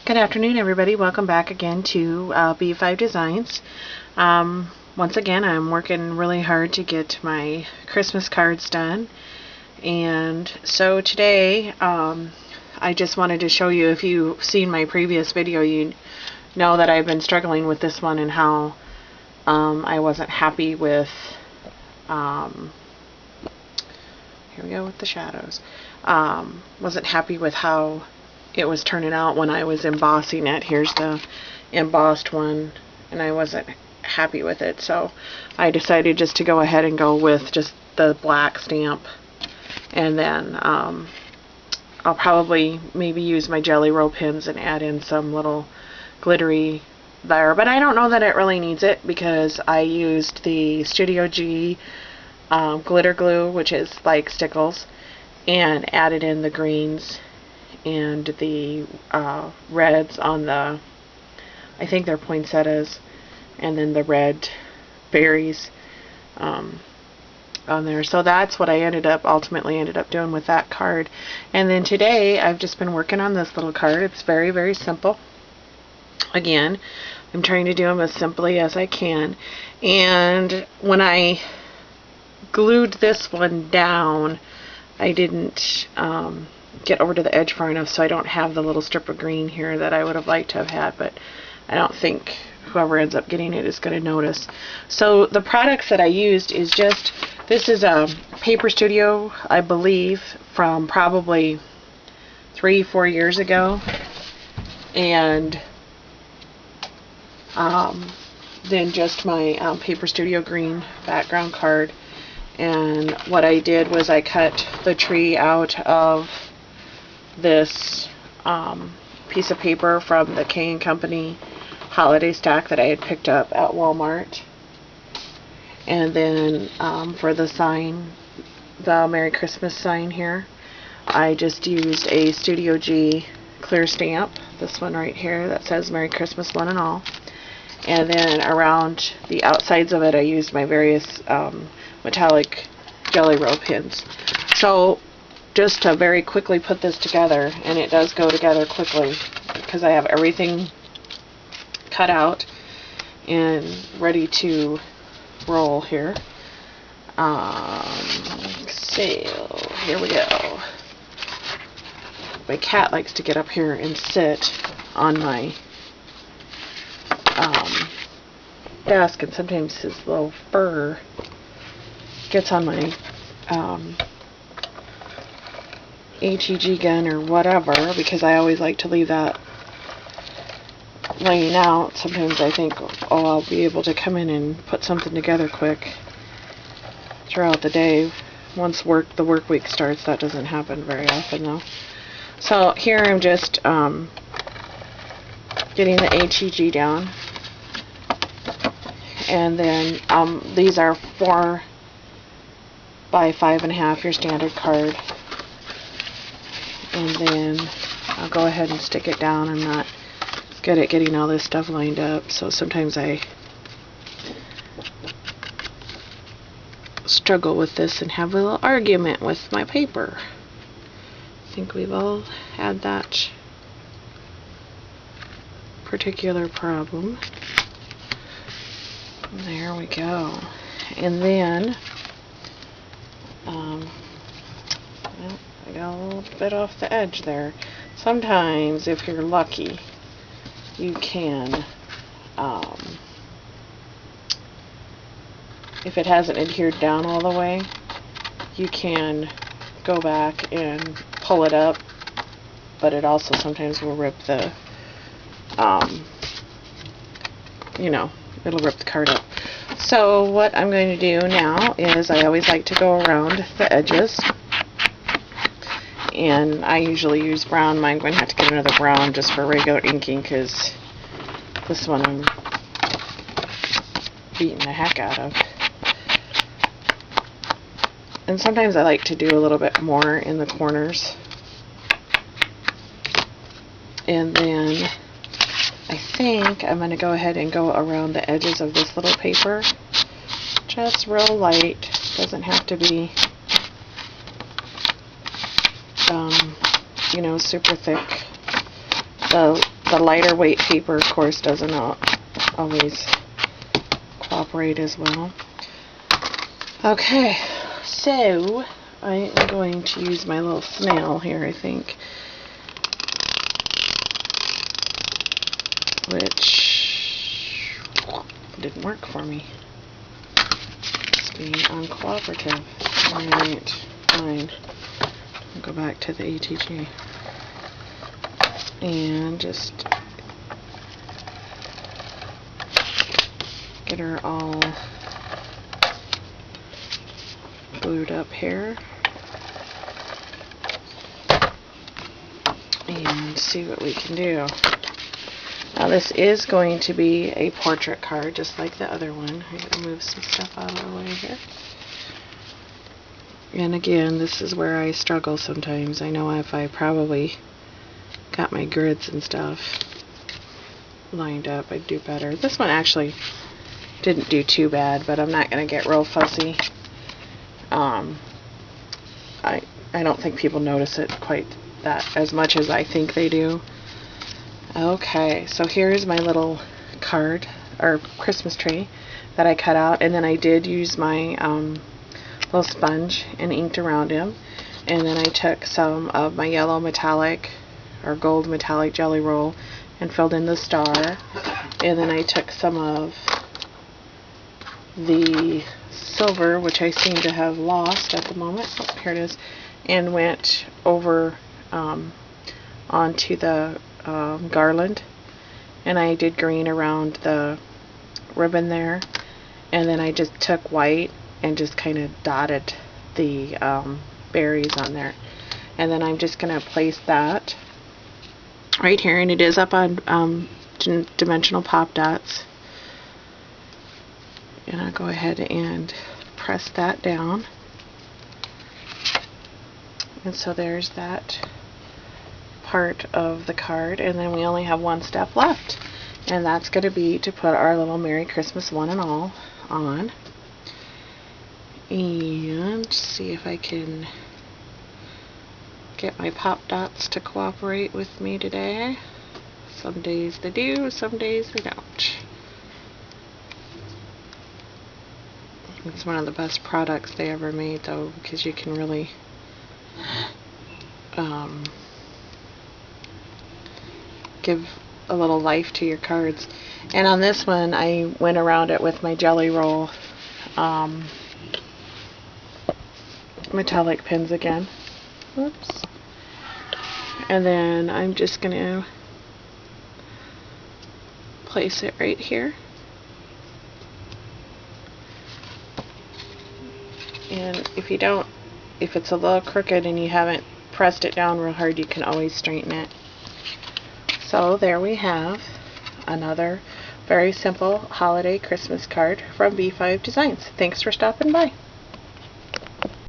Good afternoon, everybody. Welcome back again to B5 Designs. Once again, I'm working really hard to get my Christmas cards done. And so today, I just wanted to show you, if you've seen my previous video, you know that I've been struggling with this one and how I wasn't happy with, here we go with the shadows, wasn't happy with how it was turning out when I was embossing it. Here's the embossed one, and I wasn't happy with it, so I decided just to go ahead and go with just the black stamp, and then I'll probably maybe use my Jelly Roll pins and add in some little glittery there, but I don't know that it really needs it because I used the Studio G glitter glue, which is like Stickles, and added in the greens and the reds on the, I think they're poinsettias, and then the red berries on there. So that's what I ultimately ended up doing with that card. And then today I've just been working on this little card. It's very, very simple. Again, I'm trying to do them as simply as I can. And when I glued this one down, I didn't get over to the edge far enough, so I don't have the little strip of green here that I would have liked to have had, but I don't think whoever ends up getting it is going to notice. So the products that I used is just, this is a Paper Studio, I believe, from probably 3-4 years ago, and then just my Paper Studio green background card. And what I did was I cut the tree out of this piece of paper from the K & Company holiday stack that I had picked up at Walmart. And then for the sign, the Merry Christmas sign here, I just used a Studio G clear stamp, this one right here that says Merry Christmas one and all. And then around the outsides of it I used my various metallic Jelly Roll pins. So just to very quickly put this together, and it does go together quickly because I have everything cut out and ready to roll here. So here we go. My cat likes to get up here and sit on my desk, and sometimes his little fur gets on my HEG gun or whatever, because I always like to leave that laying out. Sometimes I think, oh, I'll be able to come in and put something together quick throughout the day. Once the work week starts, that doesn't happen very often though. So here I'm just getting the HEG down, and then these are 4 by 5.5, your standard card. And then I'll go ahead and stick it down. I'm not good at getting all this stuff lined up, so sometimes I struggle with this and have a little argument with my paper. I think we've all had that particular problem. There we go. And then well, I got a little bit off the edge there. Sometimes, if you're lucky, you can, if it hasn't adhered down all the way, you can go back and pull it up, but it also sometimes will rip the, you know, it'll rip the card up. So what I'm going to do now is I always like to go around the edges, and I usually use brown. I'm going to have to get another brown just for regular inking because this one I'm beating the heck out of. And sometimes I like to do a little bit more in the corners. And then I think I'm going to go ahead and go around the edges of this little paper. Just real light. Doesn't have to be you know, super thick. The the lighter weight paper, of course, doesn't always cooperate as well. Okay, so I am going to use my little snail here, I think, which didn't work for me. It's being uncooperative. Alright, fine. I'll go back to the ATG and just get her all glued up here and see what we can do. Now this is going to be a portrait card just like the other one. I'm going to move some stuff out of the way here. And again, this is where I struggle sometimes. I know if I probably got my grids and stuff lined up, I'd do better. This one actually didn't do too bad, but I'm not going to get real fussy. I don't think people notice it quite that as much as I think they do. Okay, so here's my little card or Christmas tree that I cut out, and then I did use my little sponge and inked around him, and then I took some of my yellow metallic or gold metallic jelly roll and filled in the star, and then I took some of the silver, which I seem to have lost at the moment. Oh, here it is, and went over onto the garland, and I did green around the ribbon there, and then I just took white and just kind of dotted the berries on there, and then I'm just going to place that right here, and it is up on dimensional pop dots, and I'll go ahead and press that down, and so there's that part of the card, and then we only have one step left, and that's going to be to put our little Merry Christmas one and all on, and see if I can get my pop dots to cooperate with me today. Some days they do, some days they don't. It's one of the best products they ever made, though, because you can really give a little life to your cards. And on this one, I went around it with my jelly roll metallic pins again. Whoops. And then I'm just going to place it right here. And if it's a little crooked and you haven't pressed it down real hard, you can always straighten it. So there we have another very simple holiday Christmas card from B5 Designs. Thanks for stopping by.